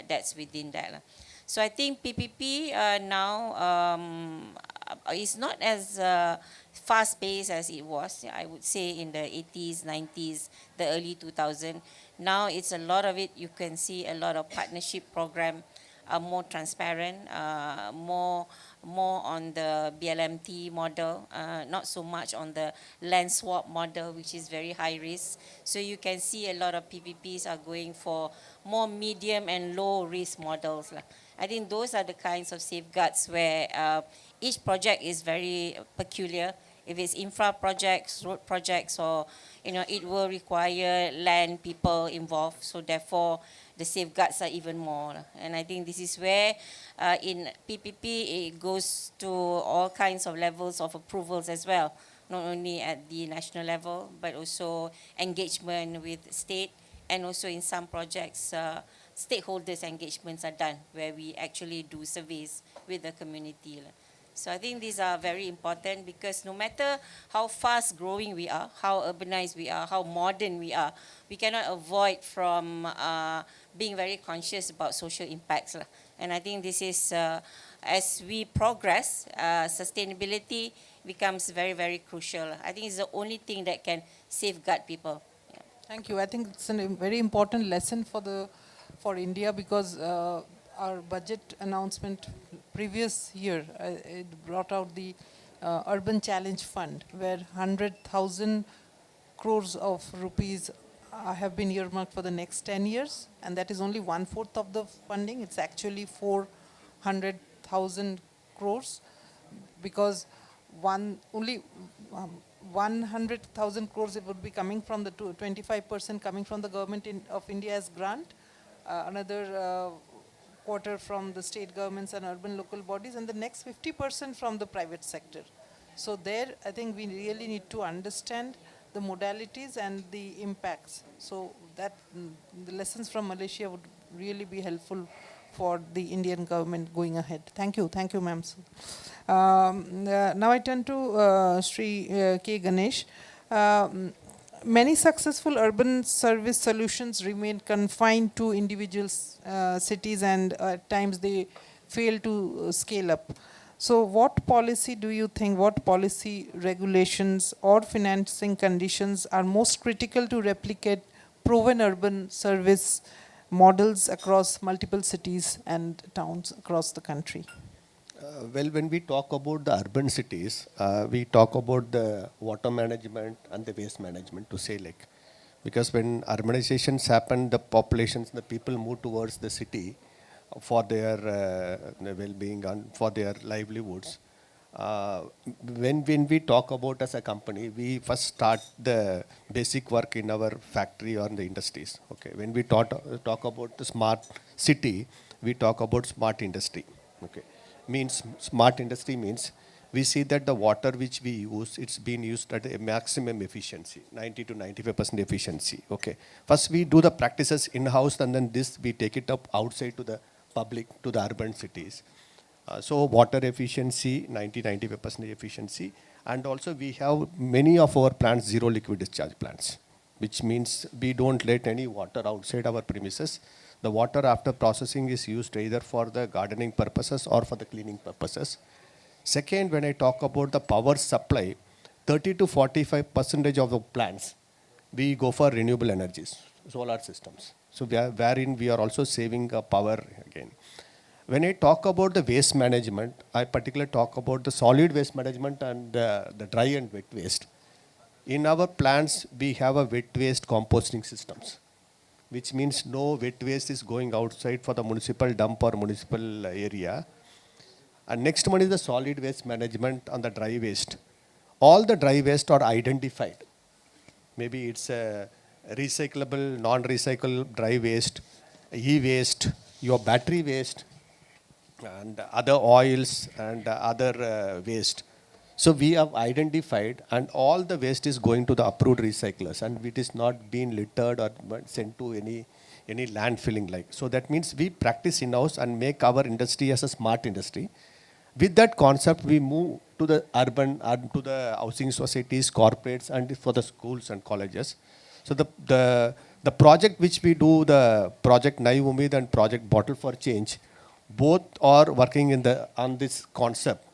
S4: that's within that. So I think PPP now is not as fast-paced as it was, I would say, in the 80s, 90s, the early 2000s. Now it's a lot of it. You can see a lot of partnership program, more transparent, more on the BLMT model, not so much on the land swap model, which is very high risk. So you can see a lot of PPPs are going for more medium and low risk models. I think those are the kinds of safeguards where each project is very peculiar. If it's infra projects, road projects, or it will require land, people involved. So therefore, the safeguards are even more. And I think this is where in PPP it goes to all kinds of levels of approvals as well, not only at the national level, but also engagement with state, and also in some projects, stakeholders engagements are done where we actually do surveys with the community. So I think these are very important, because no matter how fast growing we are, how urbanized we are, how modern we are, we cannot avoid from being very conscious about social impacts. And I think this is, as we progress, sustainability becomes very, very crucial. I think it's the only thing that can safeguard people. Yeah.
S2: Thank you. I think it's a very important lesson for India, because our budget announcement previous year, it brought out the Urban Challenge Fund, where 100,000 crores of rupees have been earmarked for the next 10 years, and that is only 1/4 of the funding. It's actually 400,000 crores, because only 100,000 crores it would be coming from the 25% coming from the government of India as grant, another quarter from the state governments and urban local bodies, and the next 50% from the private sector. So there, I think we really need to understand the modalities and the impacts. So that the lessons from Malaysia would really be helpful for the Indian government going ahead. Thank you, ma'am. Now I turn to Sri K. Ganesh. Many successful urban service solutions remain confined to individual cities, and at times they fail to scale up. So what policy do you think, what policy regulations or financing conditions are most critical to replicate proven urban service models across multiple cities and towns across the country?
S5: Well, when we talk about the urban cities, we talk about the water management and the waste management, to say like, because when urbanizations happen, the populations, the people move towards the city for their well-being and for their livelihoods. When we talk about as a company, we first start the basic work in our factory or in the industries. Okay, when we talk about the smart city, we talk about smart industry. Okay, means smart industry means we see that the water which we use, it's being used at a maximum efficiency, 90 to 95% efficiency. Okay, first we do the practices in-house, and then this we take it up outside to the public, to the urban cities. So water efficiency, 90-95% efficiency, and also we have many of our plants zero liquid discharge plants, which means we don't let any water outside our premises. The water after processing is used either for the gardening purposes or for the cleaning purposes. Second, when I talk about the power supply, 30 to 45% of the plants, we go for renewable energies, solar systems. So wherein we are also saving power again. When I talk about the waste management, I particularly talk about the solid waste management and the dry and wet waste. In our plants, we have a wet waste composting systems. which means no wet waste is going outside for the municipal dump or municipal area. And next one is the solid waste management on the dry waste. All the dry waste are identified. Maybe it's a recyclable, non-recyclable dry waste, e-waste, your battery waste, and other oils and other waste. So we have identified, and all the waste is going to the approved recyclers, and it is not being littered or sent to any landfilling like. So that means we practice in-house and make our industry as a smart industry. With that concept, we move to the urban and to the housing societies, corporates, and for the schools and colleges. So the project which we do, the project Nai Umid and project Bottle for Change, both are working on this concept.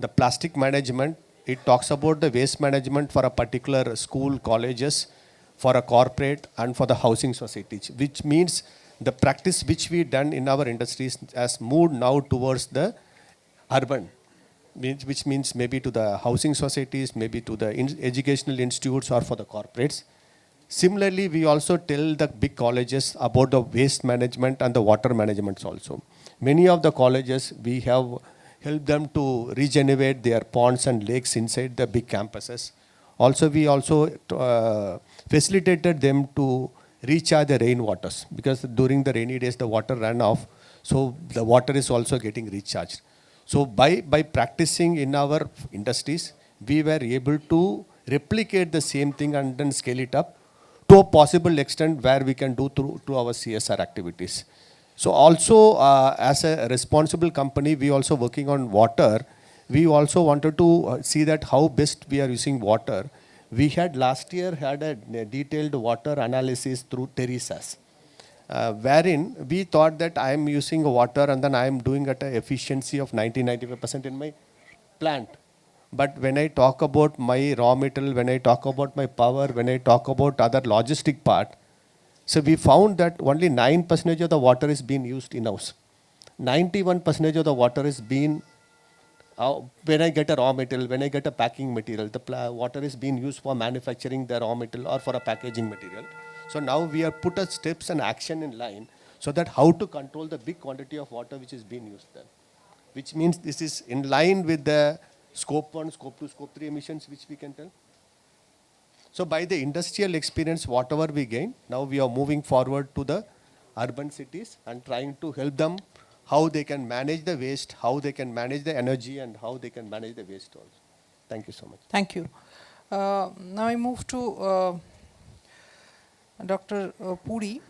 S5: The plastic management, it talks about the waste management for a particular school, colleges, for a corporate, and for the housing societies, which means the practice which we done in our industries has moved now towards the urban, which means maybe to the housing societies, maybe to the educational institutes or for the corporates. Similarly, we also tell the big colleges about the waste management and the water management also. Many of the colleges, we have helped them to regenerate their ponds and lakes inside the big campuses. Also, we also facilitated them to recharge the rainwaters, because during the rainy days, the water ran off. So the water is also getting recharged. So by practicing in our industries, we were able to replicate the same thing and then scale it up to a possible extent where we can do through our CSR activities. So also as a responsible company, we also working on water. We also wanted to see that how best we are using water. We had last year had a detailed water analysis through Teresa's. Wherein we thought that I am using water and then I am doing at an efficiency of 90-95% in my plant. But when I talk about my raw material, when I talk about my power, when I talk about other logistic part, so we found that only 9% of the water is being used in-house. 91% of the water is being, when I get a raw material, when I get a packing material, the water is being used for manufacturing the raw material or for a packaging material. So now we have put a steps and action in line so that how to control the big quantity of water which is being used there. Which means this is in line with the scope 1, scope 2, scope 3 emissions which we can tell. So by the industrial experience, whatever we gain, now we are moving forward to the urban cities and trying to help them how they can manage the waste, how they can manage the energy, and how they can manage the waste also. Thank you so much.
S2: Thank you. Now I move to Dr. Puri.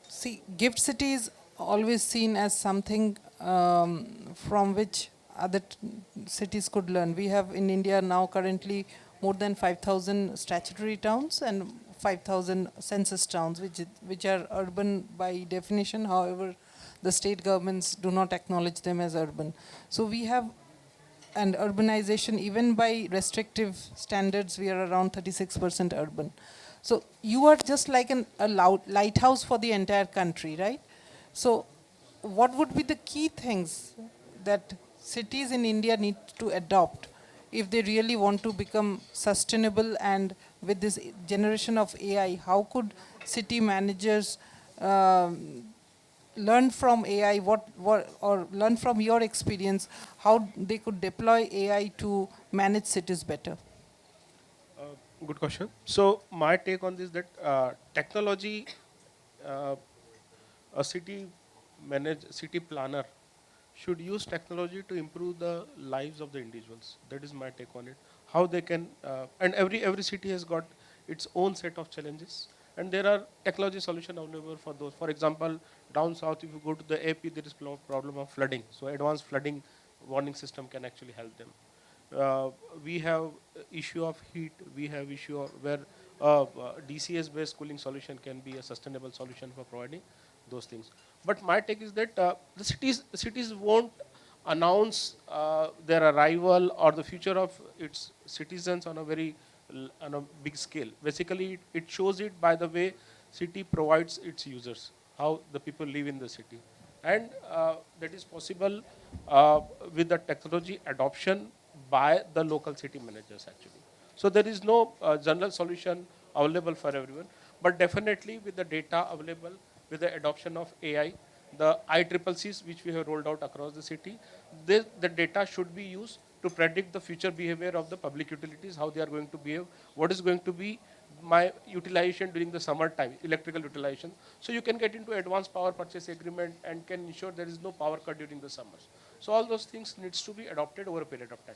S2: See, Gift City is always seen as something from which other cities could learn. We have in India now currently more than 5,000 statutory towns and 5,000 census towns, which are urban by definition. However, the state governments do not acknowledge them as urban. So we have an urbanization, even by restrictive standards, we are around 36% urban. So you are just like a lighthouse for the entire country, right? So what would be the key things that cities in India need to adopt if they really want to become sustainable? And with this generation of AI, how could city managers learn from AI, or learn from your experience, how they could deploy AI to manage cities better?
S6: Good question. So my take on this that technology, a city planner should use technology to improve the lives of the individuals. That is my take on it. How they can, and every city has got its own set of challenges, and there are technology solutions available for those. For example, down south, if you go to the AP, there is problem of flooding. So advanced flooding warning system can actually help them. We have issue of heat. We have issue of where DCS-based cooling solution can be a sustainable solution for providing those things. But my take is that the cities won't announce their arrival or the future of its citizens on a big scale. Basically, it shows it by the way city provides its users, how the people live in the city, and that is possible with the technology adoption by the local city managers actually. So there is no general solution available for everyone. But definitely with the data available, with the adoption of AI, the ICCCs which we have rolled out across the city, the data should be used to predict the future behavior of the public utilities, how they are going to behave, what is going to be my utilization during the summer time, electrical utilization. So you can get into advanced power purchase agreement and can ensure there is no power cut during the summers. So all those things needs to be adopted over a period of time.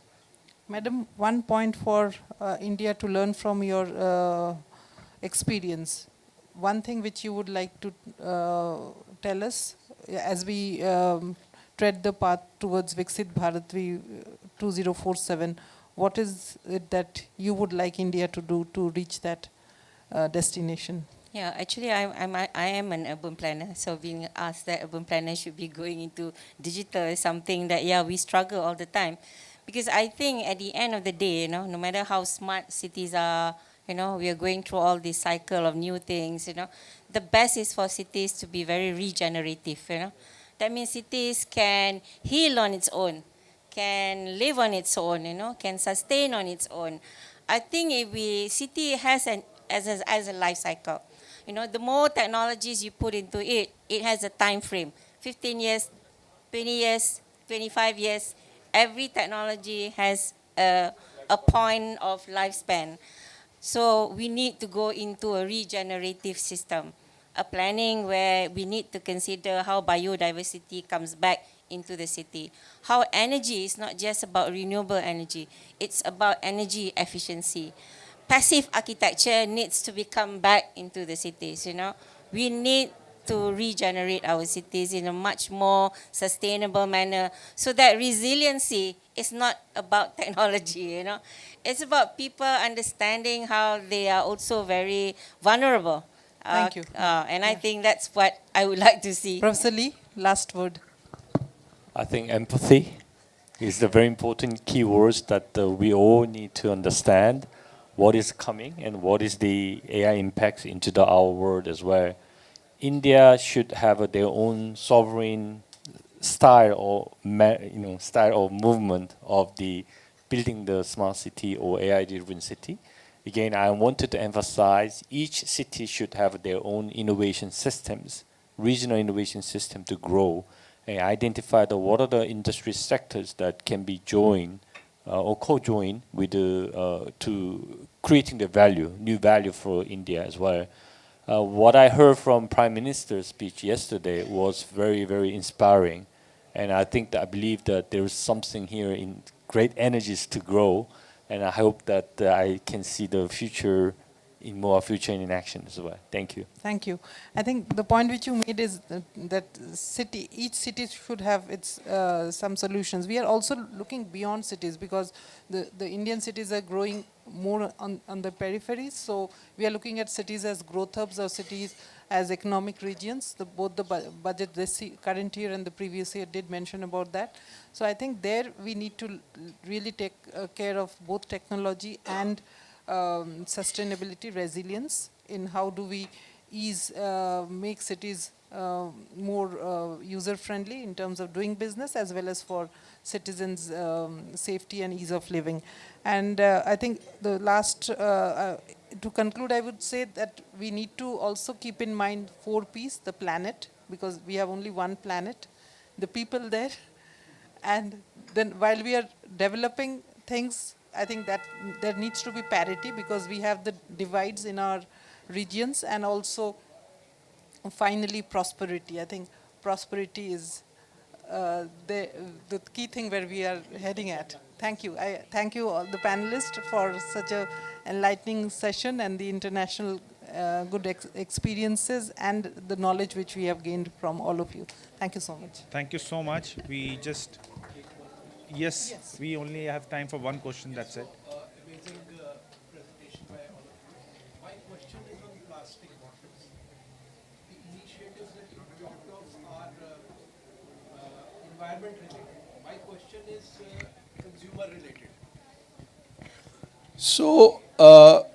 S2: Madam, one point for India to learn from your experience. One thing which you would like to tell us as we tread the path towards Viksit Bharat 2047, what is it that you would like India to do to reach that destination?
S4: Yeah, actually, I am an urban planner. So being asked that urban planner should be going into digital is something that, yeah, we struggle all the time. Because I think at the end of the day, you know, no matter how smart cities are, you know, we are going through all this cycle of new things, you know. The best is for cities to be very regenerative, you know. That means cities can heal on its own, can live on its own, you know, can sustain on its own. I think if city has as a life cycle. You know, the more technologies you put into it, it has a time frame. 15 years, 20 years, 25 years. Every technology has a point of lifespan. So we need to go into a regenerative system, a planning where we need to consider how biodiversity comes back into the city. How energy is not just about renewable energy, it's about energy efficiency. Passive architecture needs to become back into the cities, you know. We need to regenerate our cities in a much more sustainable manner so that resiliency is not about technology, you know. It's about people understanding how they are also very vulnerable.
S2: Thank you.
S4: And I think that's what I would like to see.
S2: Professor Lee, last word.
S3: I think empathy is the very important keywords that we all need to understand what is coming and what is the AI impacts into our world as well. India should have their own sovereign style or style of movement of the building the smart city or AI-driven city. Again, I wanted to emphasize each city should have their own innovation systems, regional innovation system to grow and identify what are the industry sectors that can be joined or co-join with to creating the value, new value for India as well. What I heard from Prime Minister's speech yesterday was very, very inspiring, and I believe that there is something here in great energies to grow, and I hope that I can see the future in action as well. Thank you.
S2: Thank you. I think the point which you made is that each city should have its some solutions. We are also looking beyond cities because the Indian cities are growing more on the peripheries. So we are looking at cities as growth hubs or cities as economic regions. Both the budget this current year and the previous year did mention about that. So I think there we need to really take care of both technology and sustainability, resilience, in how do we make cities more user-friendly in terms of doing business as well as for citizens' safety and ease of living. And I think the last, to conclude, I would say that we need to also keep in mind 4 Ps, the planet, because we have only one planet, the people there, and then while we are developing things, I think that there needs to be parity because we have the divides in our regions, and also finally prosperity. I think prosperity is the key thing where we are heading at. Thank you. I thank you all the panelists for such a enlightening session and the international good experiences and the knowledge which we have gained from all of you. Thank you so much.
S1: Thank you so much. Yes, we only have time for one question, that's it.
S7: Amazing presentation by all of you. My question is on plastic bottles. The initiatives that you talked of are environment related. My question is consumer related. So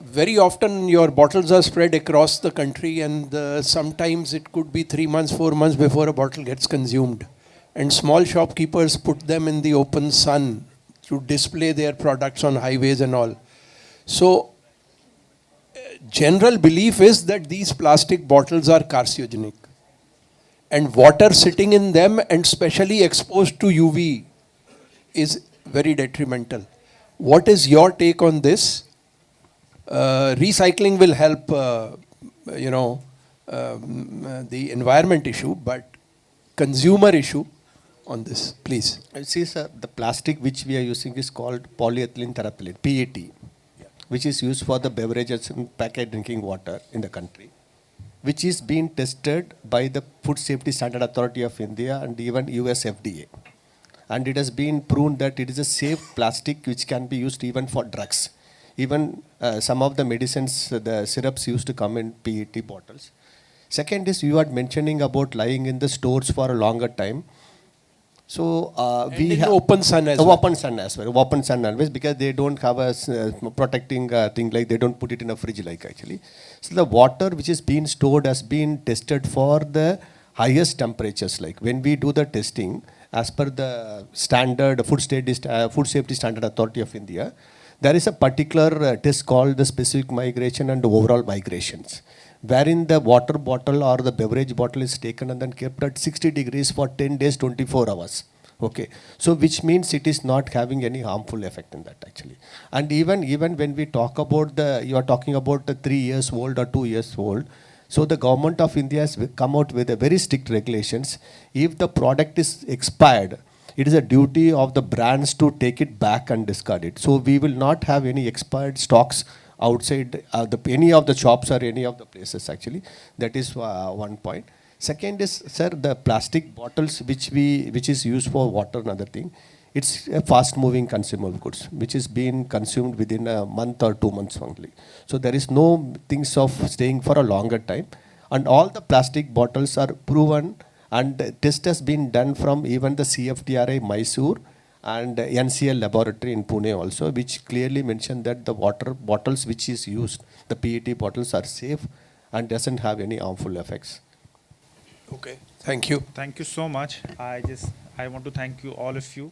S7: very often your bottles are spread across the country, and sometimes it could be 3 months, 4 months before a bottle gets consumed. And small shopkeepers put them in the open sun to display their products on highways and all. So general belief is that these plastic bottles are carcinogenic. And water sitting in them and specially exposed to UV is very detrimental. What is your take on this? Recycling will help, the environment issue, but consumer issue on this, please.
S5: See, sir, the plastic which we are using is called polyethylene terephthalate, PET, which is used for the beverages and packaged drinking water in the country, which is being tested by the Food Safety Standard Authority of India and even US FDA. And it has been proven that it is a safe plastic which can be used even for drugs. Even some of the medicines, the syrups used to come in PET bottles. Second is you are mentioning about lying in the stores for a longer time. So we have
S7: open sun as well.
S5: Open sun as well. Open sun always, because they don't have a protecting thing, like they don't put it in a fridge like actually. So the water which is being stored has been tested for the highest temperatures. Like when we do the testing, as per the standard Food Safety Standard Authority of India, there is a particular test called the specific migration and overall migrations, wherein the water bottle or the beverage bottle is taken and then kept at 60 degrees for 10 days, 24 hours. Okay, so which means it is not having any harmful effect in that actually. And even when we talk about you are talking about the 3 years old or 2 years old. So the government of India has come out with a very strict regulations. If the product is expired, it is a duty of the brands to take it back and discard it. So we will not have any expired stocks outside any of the shops or any of the places actually. That is one point. Second is, sir, the plastic bottles which is used for water and other thing, it's a fast moving consumable goods which is being consumed within a month or 2 months only. So there is no things of staying for a longer time, and all the plastic bottles are proven, and test has been done from even the CFTRI Mysore and NCL laboratory in Pune also, which clearly mentioned that the water bottles which is used, the PET bottles, are safe and doesn't have any harmful effects.
S7: Okay, thank you.
S1: Thank you so much. I want to thank you, all of you.